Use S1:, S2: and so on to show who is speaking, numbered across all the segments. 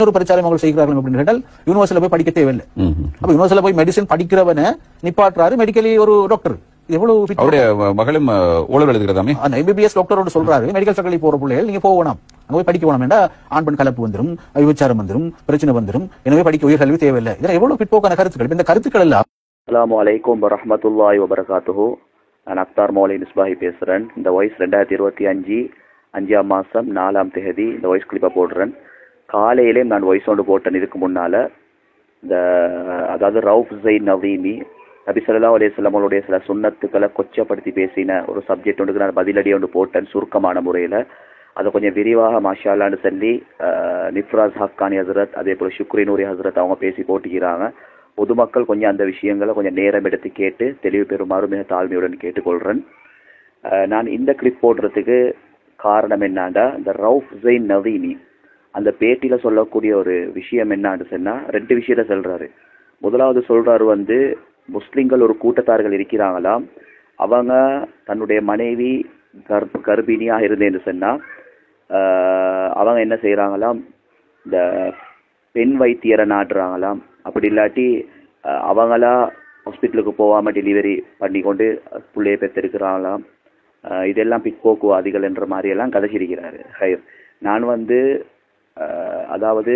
S1: ஒரு பிரச்சாரம் அவங்க செய்கிறார்கள் அப்படின்னு கேட்டால் யூனிவர்சிட்டியில போய் படிக்க தேவையில்லை. அப்ப யூனிவர்சிட்டியில போய் மெடிசின் படிக்கிறவன நிப்பாட்டுறாரு மெடிக்கலி ஒரு டாக்டர். எவ்வளவு அவருடைய
S2: மகளும் ஓலர் எழுதுகிறதாமே
S1: எம்பிபிஎஸ் டாக்டரோட சொல்றாரு மெடிக்கல் ஃபேக்கல்டி போற பிள்ளைகள் நீங்க போகணும், அங்க போய் படிக்க வேணாம், வேண்டாம் ஆண் பெண் கலப்பு வந்துடும், விபச்சாரம் வந்துடும், பிரச்சனை வந்துடும், எனவே படிக்க உயர் கல்வி தேவையில்லை. இதெல்லாம் எவ்வளவு பிற்போக்கான கருத்துக்கள். இந்த கருத்துக்கள் எல்லாம்.
S3: அஸ்ஸலாமு அலைக்கும் வரஹ்மத்துல்லாஹி வபரகாத்துஹு. நான் அக்தார் மௌலி மிஸ்பாஹி பேசுறேன். இந்த வயசு 2025 5ஆம் மாசம் 4ஆம் தேதி இந்த வாய்ஸ் கிளிப்பை போடுறேன். காலையிலே நான் வாய்ஸ் ஒன்று போட்டேன். இதுக்கு முன்னால இந்த அதாவது ரவுஃப் ஸைன் நவீமி நபி ஸல்லல்லாஹு அலைஹி வஸல்லம் அவருடைய சில சுன்னத்துக்களை கொச்சப்படுத்தி பேசின ஒரு சப்ஜெக்ட் ஒன்றுக்கு நான் பதிலடி ஒன்று போட்டேன் சுருக்கமான முறையில். அதை கொஞ்சம் விரிவாக மாஷா அல்லான்னு சொல்லி நிஃப்ராஸ் ஹக்கானி ஹசரத் அதே போல் ஷுக்ரி நூரி ஹசரத் அவங்க பேசி போட்டிக்கிறாங்க. பொதுமக்கள் கொஞ்சம் அந்த விஷயங்களை கொஞ்சம் நேரம் எடுத்து கேட்டு தெளிவு பெறுமாறு மிக தாழ்மையுடன் கேட்டுக்கொள்கிறேன். நான் இந்த கிளிப் போடுறதுக்கு காரணம் என்னாண்டா, இந்த ரவுஃப் ஸைன் நவீமி அந்த பேட்டியில சொல்லக்கூடிய ஒரு விஷயம் என்னான்னு சொன்னா 2 விஷயத்த சொல்றாரு. முதலாவது சொல்றாரு முஸ்லிம்கள் ஒரு கூட்டத்தார்கள் இருக்கிறாங்களாம், அவங்க தன்னுடைய மனைவி கர்ப்பிணியாக இருந்தேன்னு சொன்னா அவங்க என்ன செய்யறாங்களாம், இந்த பெண் வைத்தியரை நாடுறாங்களாம். அப்படி இல்லாட்டி அவங்களா ஹாஸ்பிட்டலுக்கு போகாம டெலிவரி பண்ணி கொண்டு பிள்ளையை பெற்றிருக்கிறாங்களாம். இதெல்லாம் பிற்போக்குவாதிகள் என்ற மாதிரி எல்லாம் கதைச்சிருக்கிறாரு. நான் அதாவது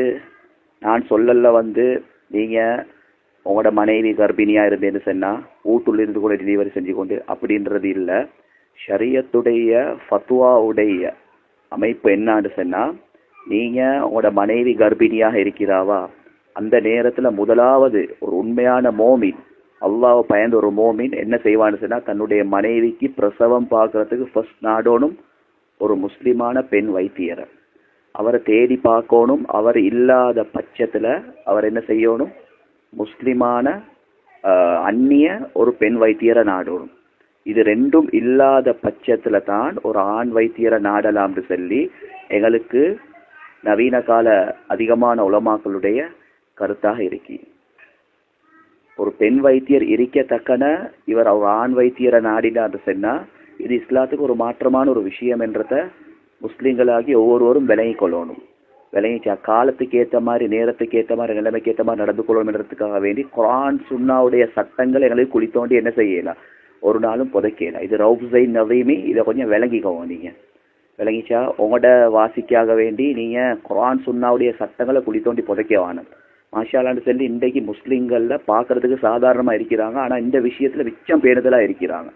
S3: நான் சொல்லல நீங்க உங்களோட மனைவி கர்ப்பிணியா இருந்தேன்னு சொன்னா வீட்டுல இருந்து கூட டெலிவரி செஞ்சு கொண்டு அப்படின்றது இல்லை. ஷரியத்துடைய ஃபத்வாவுடைய அமைப்பு என்னான்னு சொன்னா, நீங்க உங்களோட மனைவி கர்ப்பிணியாக இருக்கிறாவா அந்த நேரத்துல முதலாவது ஒரு உண்மையான மோமின், அல்லாஹ் பயந்த ஒரு மோமின் என்ன செய்வான்னு சொன்னா, தன்னுடைய மனைவிக்கு பிரசவம் பார்க்கறதுக்கு ஃபர்ஸ்ட் நாடோனும் ஒரு முஸ்லிமான பெண் வைத்தியரை அவரை தேடி பார்க்கணும். அவர் இல்லாத பட்சத்துல அவர் என்ன செய்யணும், முஸ்லிமான அந்நிய ஒரு பெண் வைத்தியரை நாடணும். இது 2ம் இல்லாத பட்சத்துல தான் ஒரு ஆண் வைத்தியரை நாடலாம்னு சொல்லி எங்களுக்கு நவீன கால அதிகமான உலமாக்களுடைய கருத்தாக இருக்கு. ஒரு பெண் வைத்தியர் இருக்கத்தக்கன இவர் அவர் ஆண் வைத்தியரை நாடினான்னு சொன்னா இது இஸ்லாத்துக்கு ஒரு மாற்றமான ஒரு விஷயம் என்றத முஸ்லிம்களாகி ஒவ்வொருவரும் விளங்கி கொள்ளணும். விளங்கிச்சா காலத்துக்கு ஏற்ற மாதிரி நேரத்துக்கு ஏற்ற மாதிரி நிலைமைக்கு ஏற்ற மாதிரி நடந்து கொள்ளணுன்றதுக்காக வேண்டி குர்ஆன் சுன்னாவுடைய சட்டங்கள் எங்களுக்கு குளித்தோண்டி என்ன செய்யலாம், ஒரு நாளும் புதைக்கலாம். இது ரவுஃப் ஸைன் நவீமி, இதை கொஞ்சம் விளங்கிக்கோங்க. நீங்க விளங்கிச்சா உங்களோட வாசிக்காக வேண்டி நீங்க குர்ஆன் சுன்னாவுடைய சட்டங்களை குளித்தோண்டி புதைக்க வேணும். மாஷாலான்னு சொல்லி இன்றைக்கு முஸ்லிம்கள்ல பாக்குறதுக்கு சாதாரணமா இருக்கிறாங்க, ஆனா இந்த விஷயத்துல மிச்சம் பேணுதலா இருக்கிறாங்க.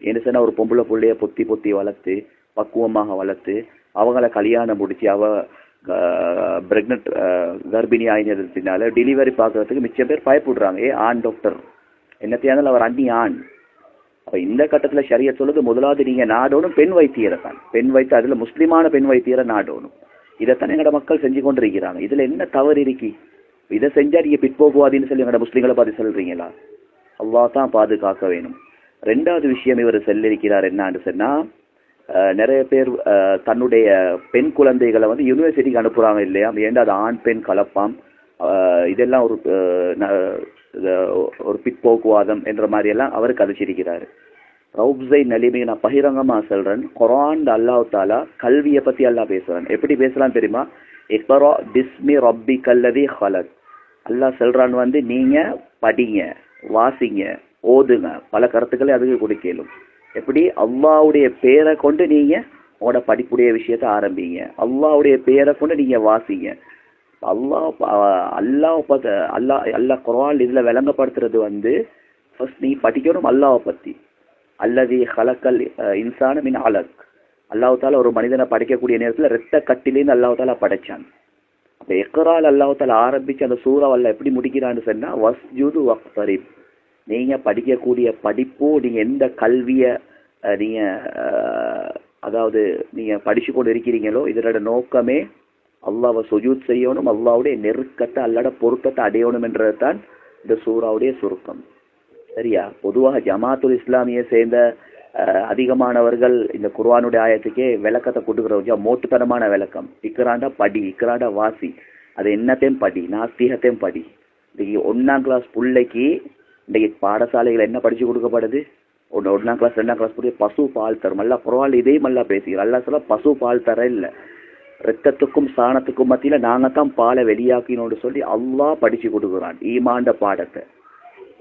S3: என்ன சொன்னா, ஒரு பொம்பளை புள்ளைய பொத்தி வளர்த்து பக்குவமாக வளர்த்து அவங்கள கல்யாணம் முடிச்சு அவ பிரெக்னட் கர்ப்பிணி ஆயினதுனால டெலிவரி பார்க்கறதுக்கு மிச்சம் பேர் பயப்படுறாங்க. ஆண் டாக்டர் என்னத்தையானாலும் அவர் அன்னி ஆண். அப்ப இந்த கட்டத்துல ஷரியத் சொல்லுது, முதலாவது நீங்க நாடணும் பெண் வைத்தியரை தான். பெண் வைத்திய அதுல முஸ்லிமான பெண் வைத்தியரை நாடணும். இதைத்தான் எங்களோட மக்கள் செஞ்சு கொண்டிருக்கிறாங்க. இதுல என்ன தவறு இருக்கு? இதை செஞ்சா நீங்க பிற்போக்குவாதின்னு சொல்லி எங்களோட முஸ்லிம்களை பார்த்து சொல்றீங்களா? அல்லாஹ் தான் பாதுகாக்க வேணும். 2வது விஷயம் இவர் சொல்லியிருக்கிறார் என்னான்னு சொன்னா, நிறைய பேர் தன்னுடைய பெண் குழந்தைகளை யூனிவர்சிட்டிக்கு அனுப்புறாங்க இல்லையா, ஏண்டா அது ஆண் பெண் கலப்பாம், இதெல்லாம் ஒரு பிற்போக்குவாதம் என்ற மாதிரி எல்லாம் அவர் கதைச்சிருக்கிறாரு. ரவுஃப் ஸைன் நவீமி நான் பகிரங்கமா சொல்றேன், குர்ஆன் அல்லாஹ் தஆலா கல்வியை பத்தி அல்லாஹ் பேசுறான். எப்படி பேசலாம் தெரியுமா? இக்ரா பிஸ்மி ரப்பிக்கல்லதி ஹலக். அல்லாஹ் சொல்றான் நீங்க படிங்க, வாசிங்க, ஓதுங்க. பல கருத்துக்களை அதுக்கு கொடுக்கலும். எப்படி? அல்லாஹ்வுடைய பேரை கொண்டு நீங்க உங்களோட படிப்புடைய விஷயத்தை ஆரம்பிங்க, அல்லாஹ்வுடைய பேரை கொண்டு நீங்க வாசிங்க. அல்லாஹ் குர்ஆன் இதுல விளங்கப்படுத்துறது ஃபர்ஸ்ட் நீ படிக்கணும் அல்லாஹ் பத்தி. அல்லதி ஹலக்கல் இன்சான மின் அலக். அல்லாஹ் தஆலா ஒரு மனிதனை படைக்கக்கூடிய நேரத்துல இரத்த கட்டிலேருந்து அல்லாஹ் தஆலா படைச்சான். அப்ப இக்ரால் அல்லாஹ் தஆலா ஆரம்பிச்சு அந்த சூரா அல்லாஹ் எப்படி முடிக்கிறான்னு சொன்னா, வஸ்ஜுது வக்தரிப். நீங்க படிக்கக்கூடிய படிப்பு, நீங்க எந்த கல்விய நீங்க அதாவது நீங்க படிச்சு கொண்டு இருக்கிறீங்களோ இதனோட நோக்கமே அல்லாஹ்வை சுஜூத் செய்யணும், அல்லாஹ்வுடைய நெருக்கத்தை அல்லாஹ்வோட பொருத்தத்தை அடையணும் என்றதுதான் இந்த சூறாவுடைய சுருக்கம். சரியா? பொதுவாக ஜமாத்துல் இஸ்லாமியை சேர்ந்த அதிகமானவர்கள் இந்த குர்ஆனுடைய ஆயத்துக்கே விளக்கத்தை கொடுக்குற மோட்டுத்தனமான விளக்கம். இக்ராண்டா படி, இக்ராண்டா வாசி, அது என்னத்தையும் படி, நாஸ்திகத்தையும் படி. இன்னைக்கு 1ஆம் கிளாஸ் பிள்ளைக்கு இன்றைக்கு பாடசாலைகள் என்ன படிச்சு கொடுக்கப்படுது? 1ஆம் கிளாஸ் 2ஆம் கிளாஸ் பசு பால் தரும். அல்ல குர்ஆன் இதே மல்லா பேசுகிறோம். அல்லா சொல்ல பசு பால் தர இல்லை, ரத்தத்துக்கும் சாணத்துக்கும் மத்தியில நாங்க தான் பாலை வெளியாக்கினோன்னு சொல்லி அல்லாஹ் படிச்சு கொடுக்குறான் ஈமாண்ட பாடத்தை.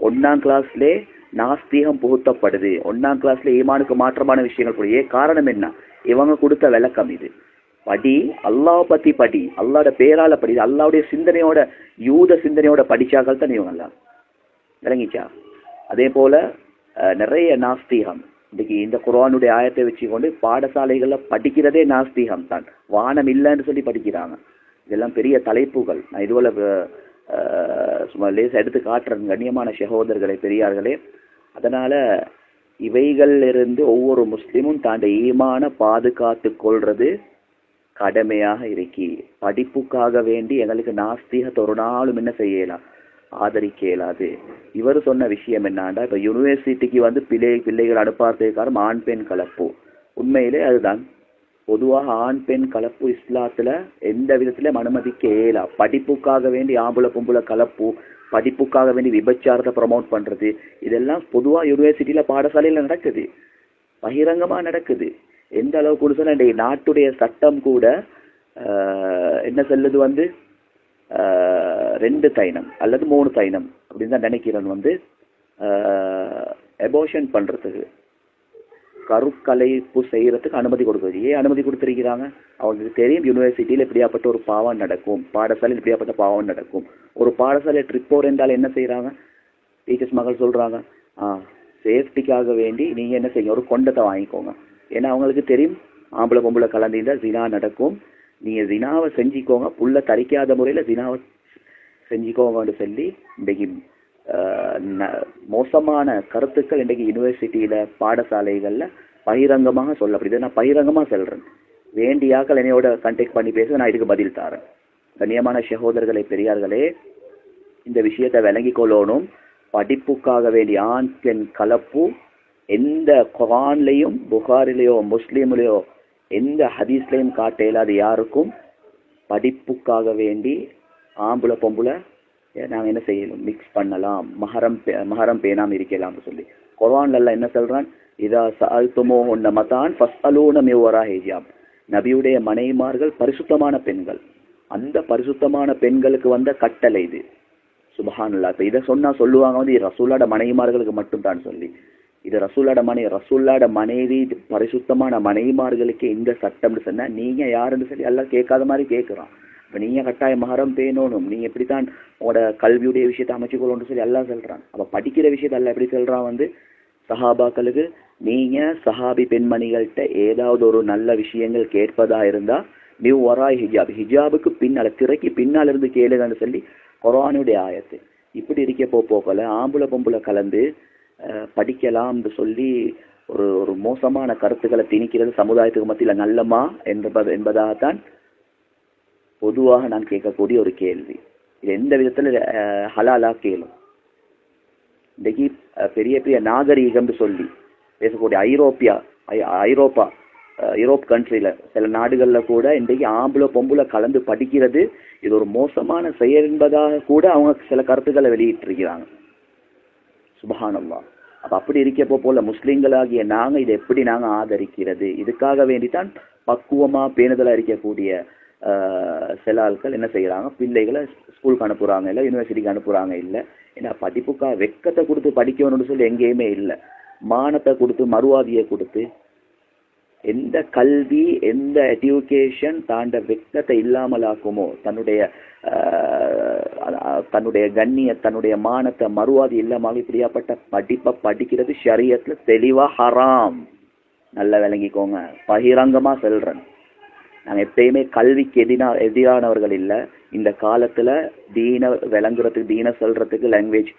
S3: 1ஆம் கிளாஸ்லே நாஸ்திகம் புகுத்தப்படுது. 1ஆம் கிளாஸ்ல ஈமானுக்கு மாற்றமான விஷயங்கள் போடுது. காரணம் என்ன? இவங்க கொடுத்த விளக்கம் இது. படி, அல்லாஹ் பத்தி படி, அல்லாஹ்வோட பேரால படி, அல்லாஹ்வுடைய சிந்தனையோட யூத சிந்தனையோட படிச்சாக்கள் தான் இவங்க எல்லாம். விளங்கிச்சா? அதே போல நிறைய நாஸ்திகம் இன்னைக்கு இந்த குர்ஆனுடைய ஆயத்தை வச்சுக்கொண்டு பாடசாலைகள்ல படிக்கிறதே நாஸ்திகம் தான். வானம் இல்லைன்னு சொல்லி படிக்கிறாங்க. இதெல்லாம் பெரிய தலைப்புகள். நான் இதுவரை சும்மா லேசா எடுத்து காட்டுறேன் கண்ணியமான சகோதரர்களே, பெரியார்களே. அதனால இவைகள் இருந்து ஒவ்வொரு முஸ்லிமும் தாண்ட ஈமான பாதுகாத்து கொள்றது கடமையாக இருக்கி. படிப்புக்காக வேண்டி எங்களுக்கு நாஸ்திகத்தை ஒரு நாளும் என்ன செய்யலாம், ஆதரிக்க இயலாது. இவர் சொன்ன விஷயம் என்னன்னா, இப்ப யூனிவர்சிட்டிக்கு வந்து பிள்ளைகள் அனுப்பாததுக்காரம் ஆண் பெண் கலப்பு. உண்மையிலே அதுதான். பொதுவாக ஆண் பெண் கலப்பு இஸ்லாத்துல எந்த விதத்திலும் அனுமதிக்க இயலா. படிப்புக்காக வேண்டி ஆம்புல பொம்புல கலப்பு, படிப்புக்காக வேண்டி விபச்சாரத்தை ப்ரமோட் பண்றது, இதெல்லாம் பொதுவா யூனிவர்சிட்டியில பாடசாலையில நடக்குது, பகிரங்கமா நடக்குது. எந்த அளவுக்கு சொன்னா இந்த நாட்டுடைய சட்டம் கூட என்ன சொல்லுது வந்து 2 தைனம் அல்லது 3 தைனம் அப்படின்னு தான் நினைக்கிறேன் வந்து அபோர்ஷன் பண்றதுக்கு, கருக்கலைப்பு செய்யறதுக்கு அனுமதி கொடுக்குறது. ஏன் அனுமதி கொடுத்திருக்கிறாங்க? அவங்களுக்கு தெரியும் யூனிவர்சிட்டியில இப்படியாப்பட்ட ஒரு பாவம் நடக்கும், பாடசாலையில் இப்படியாப்பட்ட பாவம் நடக்கும். ஒரு பாடசாலை ட்ரிப் போறதால என்ன செய்யறாங்க, டீச்சர்ஸ் மகள் சொல்றாங்க, சேஃப்டிக்காக வேண்டி நீங்க என்ன செய்யுங்க, ஒரு கொண்டத்தை வாங்கிக்கோங்க. ஏன்னா அவங்களுக்கு தெரியும் ஆம்பளை பொம்பளை கலந்தீங்கன்னா ஜினா நடக்கும், நீங்க ஜினாவை செஞ்சுக்கோங்க, புள்ள தரிக்காத முறையில ஜினாவை செஞ்சுக்கோங்கன்னு சொல்லி இன்றைக்கு மோசமான கருத்துக்கள் இன்றைக்கு யூனிவர்சிட்டியில பாடசாலைகள்ல பகிரங்கமாக சொல்லப்படுது. நான் பகிரங்கமா சொல்றேன், வேண்டியாக்கள் என்னையோட கண்டெக்ட் பண்ணி பேச நான் இதுக்கு பதில் தாரேன். கண்ணியமான சகோதரர்களே, பெரியார்களே, இந்த விஷயத்தை விளங்கி கொள்ளணும். படிப்புக்காக வேண்டிய ஆண் பெண் கலப்பு எந்த குர்ஆன்லயும் புகாரிலேயோ முஸ்லீம்லயோ எந்த ஹதீஸ்லயும் காட்ட இயலாது. யாருக்கும் படிப்புக்காக வேண்டி ஆம்புல பொம்புல நாங்க என்ன செய்யணும், மிக்ஸ் பண்ணலாம், மஹரம் பேணாம இருக்கலாம் சொல்லி குர்ஆன்ல எல்லாம் என்ன சொல்றான், இதா சஅல்துமூஹுன்ன மதான் ஃபஸ்அலூன மின் வராஇ ஹிஜாப். நபியுடைய மனைவிமார்கள் பரிசுத்தமான பெண்கள். அந்த பரிசுத்தமான பெண்களுக்கு வந்த கட்டளை இது. சுப்ஹானல்லாஹ். இப்ப இதை சொன்னா சொல்லுவாங்க வந்து ரசூலோட மனைவிமார்களுக்கு மட்டும் தான் சொல்லி. இது ரசூலோட மனைவி பரிசுத்தமான மனைவிமார்களுக்கு இந்த சட்டம்னு சொன்னா நீங்க யாருன்னு சொல்லி எல்லாம் கேட்காத மாதிரி கேட்கிறான். இப்ப நீங்க கட்டாய மஹரம் பேணணும், நீங்க எப்படித்தான் உங்களோட கல்வியுடைய விஷயத்தை அமைச்சுக்கொள்ளணும்னு சொல்லி எல்லாம் சொல்றான். அப்ப படிக்கிற விஷயத்த எல்லாம் எப்படி சொல்றான் வந்து, சஹாபாக்களுக்கு நீங்க சஹாபி பெண்மணிகள்கிட்ட ஏதாவது ஒரு நல்ல விஷயங்கள் கேட்பதா இருந்தா மின் வராஇ ஹிஜாப், ஹிஜாபுக்கு பின்னால திரைக்கு பின்னால் இருந்து கேளுங்கன்னு சொல்லி குர்ஆனுடைய ஆயத்து. இப்படி இருக்க போக்கல ஆம்புல பொம்புல கலந்து படிக்கலாம்னு சொல்லி ஒரு மோசமான கருத்துக்களை திணிக்கிறது சமுதாயத்துக்கு மத்தியில நல்லமா என்பதாகத்தான் பொதுவாக நான் கேட்கக்கூடிய ஒரு கேள்வி. இது எந்த விதத்துல ஹலாலா கேளும். இன்னைக்கு பெரிய பெரிய நாகரீகம்னு சொல்லி பேசக்கூடிய யூரோப் கண்ட்ரில சில நாடுகள்ல கூட இன்றைக்கு ஆம்புல பொம்புல கலந்து படிக்கிறது இது ஒரு மோசமான செயல் என்பதாக கூட அவங்க சில கருத்துக்களை வெளியிட்டு இருக்கிறாங்க. சுப்ஹானல்லாஹ். அப்ப அப்படி இருக்கப்போ போல முஸ்லிம்களாகிய நாங்க இதை எப்படி நாங்க ஆதரிக்கிறது? இதுக்காக வேண்டித்தான் பக்குவமா பேணுதலா இருக்கக்கூடிய சில ஆட்கள் என்ன செய்யறாங்க, பிள்ளைகளை ஸ்கூலுக்கு அனுப்புறாங்க இல்ல, யூனிவர்சிட்டிக்கு அனுப்புறாங்க இல்ல. ஏன்னா படிப்புக்காக வெக்கத்தை கொடுத்து படிக்கணும்னு சொல்லி எங்கேயுமே இல்லை. மானத்தை கொடுத்து மறுவாதியை கொடுத்து எந்த கல்வி எந்த எஜுகேஷன் தாண்ட வெக்கத்தை இல்லாமலாக்குமோ, தன்னுடைய கண்ணிய தன்னுடைய மானத்தை மறுவாதி இல்லாமல் இப்படியாப்பட்ட படிப்பை படிக்கிறது ஷரியத்துல தெளிவா ஹராம். நல்லா விளங்கிக்கோங்க, பகிரங்கமா சொல்றேன். நாங்க எப்பயுமே கல்விக்கு எதிரானவர்கள் இல்லை. இந்த காலத்துல தீன விளங்குறதுக்கு தீன சொல்றதுக்கு லாங்குவேஜ்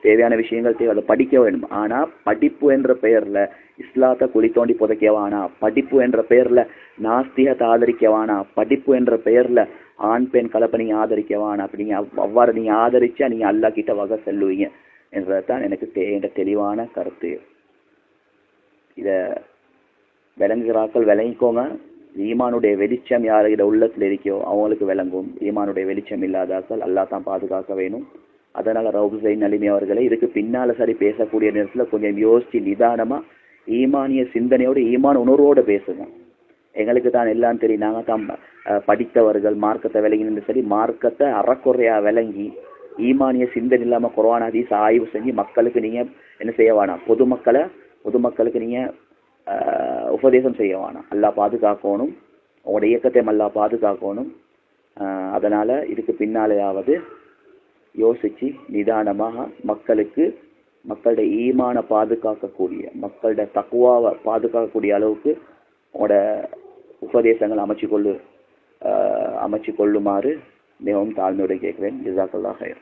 S3: தேவையான விஷயங்கள் தேவை, அதை படிக்க வேண்டும். ஆனா படிப்பு என்ற பெயர்ல இஸ்லாத்தை குழி தோண்டி புதைக்கவானா, படிப்பு என்ற பெயர்ல நாஸ்திகத்தை ஆதரிக்கவானா, படிப்பு என்ற பெயர்ல ஆண் பெண் கலப்பை நீங்க ஆதரிக்கவானா. அப்படிங்க அவ்வாறு நீங்க ஆதரிச்சா நீங்க அல்லாஹ் கிட்ட வகை செல்லுவீங்க என்றதான் எனக்கு தெளிவான கருத்து. இத விளங்குகிறாக்கள் விளங்கிக்கோங்க. ஈமானுடைய வெளிச்சம் யாருக்கிட்ட உள்ளத்துல இருக்கோ அவங்களுக்கு விளங்கும். ஈமானுடைய வெளிச்சம் இல்லாதாக்கள் அல்லாஹ் தான் பாதுகாக்க வேணும். அதனால ரவுசைன் அலிமி அவர்களே இதுக்கு பின்னால சரி பேசக்கூடிய நேரத்துல கொஞ்சம் யோசிச்சு நிதானமா ஈமானிய சிந்தனையோட ஈமான் உணர்வோட பேசுங்க. எங்களுக்கு தான் எல்லாம் தெரியும், நாங்கள் தான் படித்தவர்கள், மார்க்கத்தை விளங்கினு சரி, மார்க்கத்தை அறக்குறையா விளங்கி ஈமானிய சிந்தனை இல்லாமல் குர்ஆன் ஹதீஸ் ஆய்வு செஞ்சு மக்களுக்கு நீங்கள் என்ன செய்ய வேணாம், பொதுமக்களுக்கு நீங்கள் உபதேசம் செய்ய வேணாம். அல்லாஹ் பாதுகாக்கணும், உங்களோட இயக்கத்தையும் அல்லாஹ் பாதுகாக்கணும். அதனால் இதுக்கு பின்னாலேயாவது யோசித்து நிதானமாக மக்களுடைய ஈமான பாதுகாக்கக்கூடிய, மக்களுடைய தக்வாவை பாதுகாக்கக்கூடிய அளவுக்கு உங்களோட உபதேசங்கள் அமைச்சு கொள்ளுமாறு மிகவும் தாழ்மையோடு கேட்குறேன். ஜஸாக்கல்லாஹ் ஹைர்.